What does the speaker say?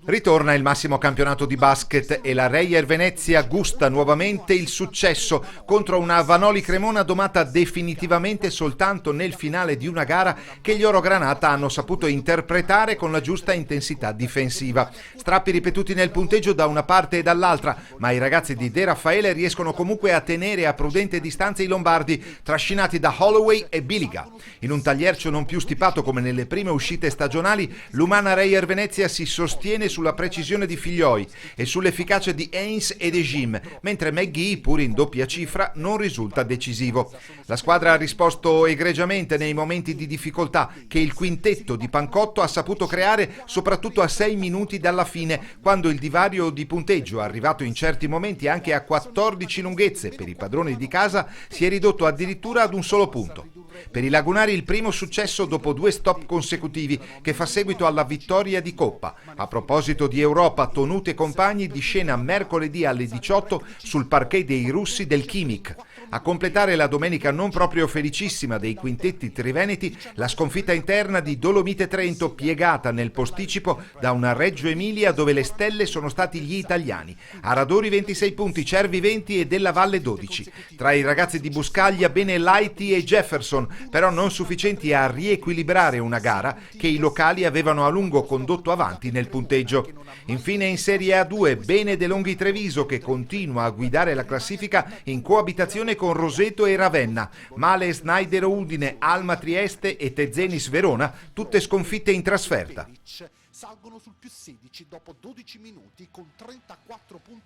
Ritorna il massimo campionato di basket e la Reyer Venezia gusta nuovamente il successo contro una Vanoli Cremona domata definitivamente soltanto nel finale di una gara che gli Orogranata hanno saputo interpretare con la giusta intensità difensiva. Strappi ripetuti nel punteggio da una parte e dall'altra, ma i ragazzi di De Raffaele riescono comunque a tenere a prudente distanza i lombardi, trascinati da Holloway e Biliga. In un tagliercio non più stipato come nelle prime uscite stagionali, l'umana Reyer Venezia si sostiene sulla precisione di Figlioi e sull'efficacia di Haynes e De Jim, mentre McGee, pur in doppia cifra, non risulta decisivo. La squadra ha risposto egregiamente nei momenti di difficoltà che il quintetto di Pancotto ha saputo creare, soprattutto a 6 minuti dalla fine, quando il divario di punteggio, arrivato in certi momenti anche a 14 lunghezze per i padroni di casa, si è ridotto addirittura ad un solo punto. Per i lagunari il primo successo dopo 2 stop consecutivi che fa seguito alla vittoria di Coppa. A proposito di Europa, Tonuti e compagni di scena mercoledì alle 18 sul parquet dei russi del Chimic. A completare la domenica non proprio felicissima dei quintetti triveneti, la sconfitta interna di Dolomite Trento piegata nel posticipo da una Reggio Emilia dove le stelle sono stati gli italiani. Aradori 26 punti, Cervi 20 e Della Valle 12. Tra i ragazzi di Buscaglia bene Lighty e Jefferson, però non sufficienti a riequilibrare una gara che i locali avevano a lungo condotto avanti nel punteggio. Infine in Serie A2 bene De Longhi Treviso che continua a guidare la classifica in coabitazione con Roseto e Ravenna, male Snyder Udine, Alma Trieste e Tezenis Verona, tutte sconfitte in trasferta. Salgono sul più 16 dopo 12 minuti con 34 punti.